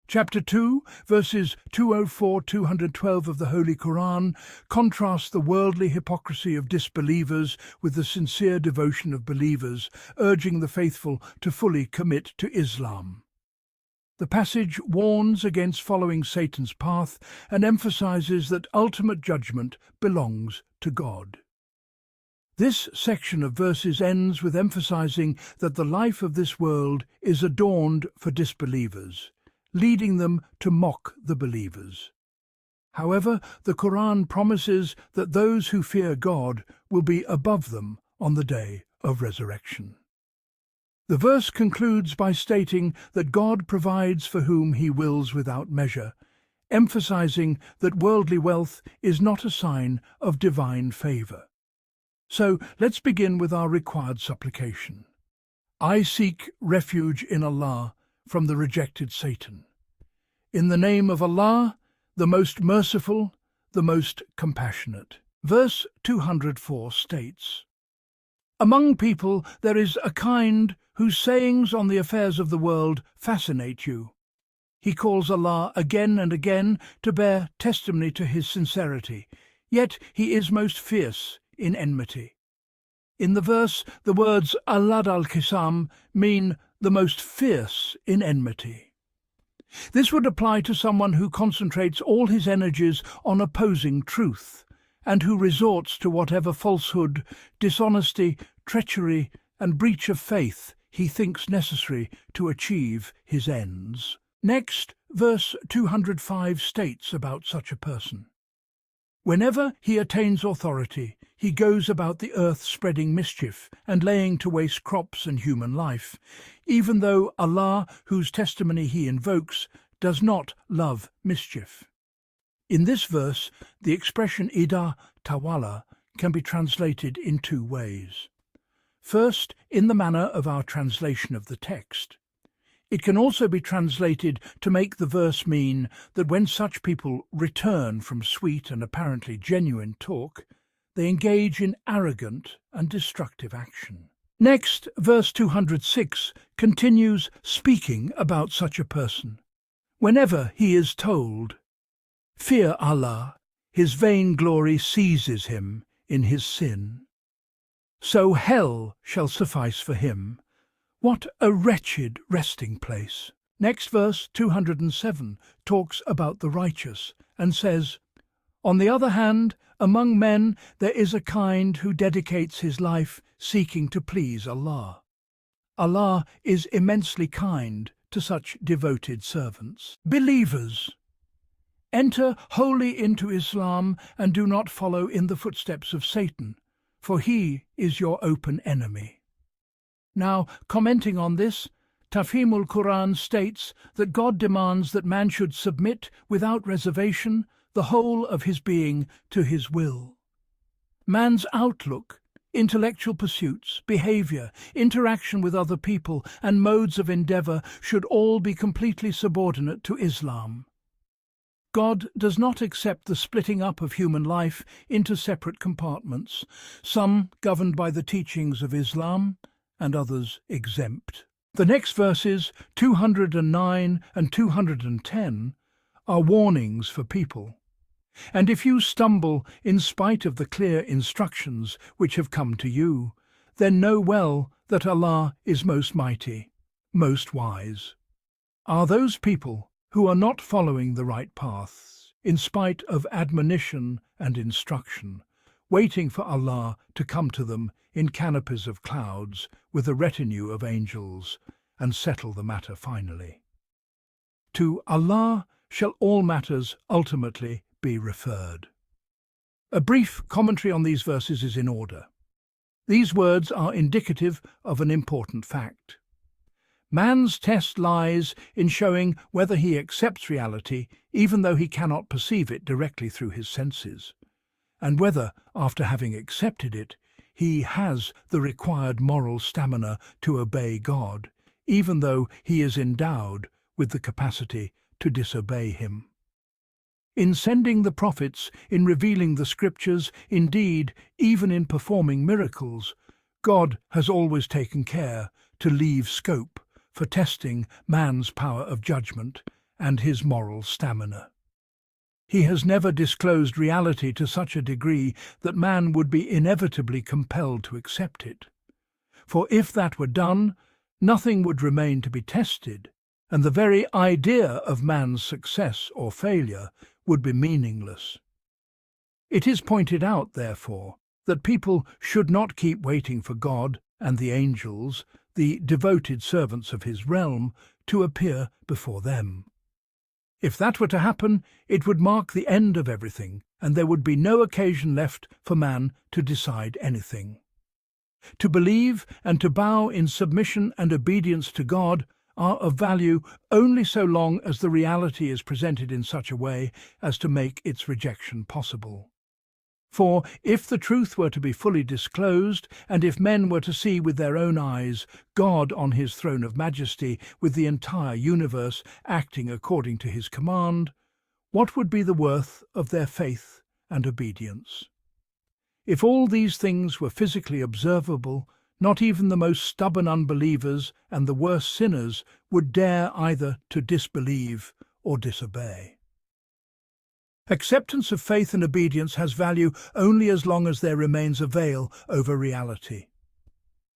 Chapter 2, verses 204-212 of the Holy Quran contrast the worldly hypocrisy of disbelievers with the sincere devotion of believers, urging the faithful to fully commit to Islam. The passage warns against following Satan's path and emphasizes that ultimate judgment belongs to God. This section of verses ends with emphasizing that the life of this world is adorned for disbelievers, leading them to mock the believers. However, the Quran promises that those who fear God will be above them on the day of resurrection. The verse concludes by stating that God provides for whom He wills without measure, emphasizing that worldly wealth is not a sign of divine favor. So let's begin with our required supplication. I seek refuge in Allah from the rejected Satan. In the name of Allah, the most merciful, the most compassionate. Verse 204 states, Among people there is a kind whose sayings on the affairs of the world fascinate you. He calls Allah again and again to bear testimony to his sincerity, yet he is most fierce in enmity. In the verse, the words aladd al-khisam mean the most fierce in enmity. This would apply to someone who concentrates all his energies on opposing truth, and who resorts to whatever falsehood, dishonesty, treachery, and breach of faith he thinks necessary to achieve his ends. Next, verse 205 states about such a person. Whenever he attains authority, he goes about the earth spreading mischief and laying to waste crops and human life, even though Allah, whose testimony he invokes, does not love mischief. In this verse, the expression ida tawala can be translated in two ways. First, in the manner of our translation of the text. It can also be translated to make the verse mean that when such people return from sweet and apparently genuine talk, they engage in arrogant and destructive action. Next, verse 206 continues speaking about such a person. Whenever he is told, "Fear Allah," his vainglory seizes him in his sin. So hell shall suffice for him. What a wretched resting place. Next verse, 207, talks about the righteous and says, On the other hand, among men there is a kind who dedicates his life seeking to please Allah. Allah is immensely kind to such devoted servants. Believers, enter wholly into Islam and do not follow in the footsteps of Satan, for he is your open enemy. Now, commenting on this, Tafhimul Quran states that God demands that man should submit without reservation the whole of his being to his will. Man's outlook, intellectual pursuits, behavior, interaction with other people, and modes of endeavor should all be completely subordinate to Islam. God does not accept the splitting up of human life into separate compartments, some governed by the teachings of Islam and others exempt. The next verses, 209 and 210, are warnings for people. And if you stumble in spite of the clear instructions which have come to you, then know well that Allah is most mighty, most wise. Are those people who are not following the right paths, in spite of admonition and instruction, waiting for Allah to come to them in canopies of clouds with a retinue of angels and settle the matter finally? To Allah shall all matters ultimately be referred. A brief commentary on these verses is in order. These words are indicative of an important fact. Man's test lies in showing whether he accepts reality even though he cannot perceive it directly through his senses, and whether, after having accepted it, he has the required moral stamina to obey God, even though he is endowed with the capacity to disobey him. In sending the prophets, in revealing the scriptures, indeed, even in performing miracles, God has always taken care to leave scope for testing man's power of judgment and his moral stamina. He has never disclosed reality to such a degree that man would be inevitably compelled to accept it. For if that were done, nothing would remain to be tested, and the very idea of man's success or failure would be meaningless. It is pointed out, therefore, that people should not keep waiting for God and the angels, the devoted servants of his realm, to appear before them. If that were to happen, it would mark the end of everything, and there would be no occasion left for man to decide anything. To believe and to bow in submission and obedience to God are of value only so long as the reality is presented in such a way as to make its rejection possible. For if the truth were to be fully disclosed, and if men were to see with their own eyes God on his throne of majesty, with the entire universe acting according to his command, what would be the worth of their faith and obedience? If all these things were physically observable, not even the most stubborn unbelievers and the worst sinners would dare either to disbelieve or disobey. Acceptance of faith and obedience has value only as long as there remains a veil over reality.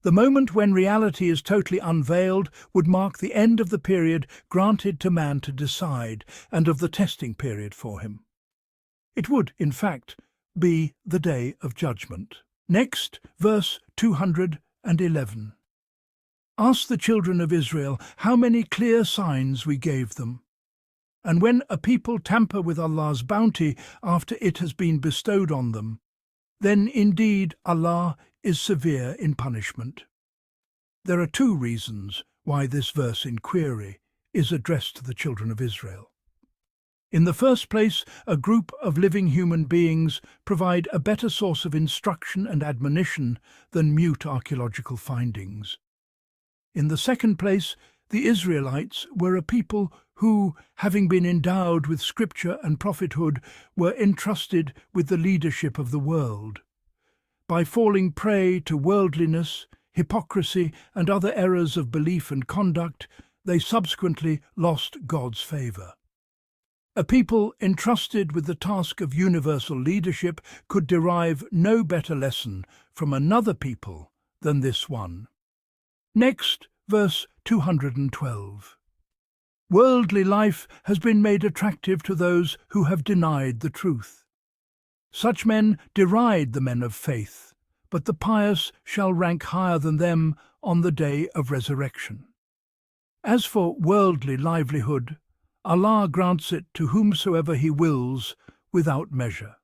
The moment when reality is totally unveiled would mark the end of the period granted to man to decide, and of the testing period for him. It would, in fact, be the day of judgment. Next, verse 211. Ask the children of Israel how many clear signs we gave them. And when a people tamper with Allah's bounty after it has been bestowed on them, then indeed Allah is severe in punishment. There are two reasons why this verse in query is addressed to the children of Israel. In the first place, a group of living human beings provide a better source of instruction and admonition than mute archaeological findings. In the second place, the Israelites were a people who, having been endowed with scripture and prophethood, were entrusted with the leadership of the world. By falling prey to worldliness, hypocrisy, and other errors of belief and conduct, they subsequently lost God's favour. A people entrusted with the task of universal leadership could derive no better lesson from another people than this one. Next, verse 212. Worldly life has been made attractive to those who have denied the truth. Such men deride the men of faith, but the pious shall rank higher than them on the day of resurrection. As for worldly livelihood, Allah grants it to whomsoever He wills without measure.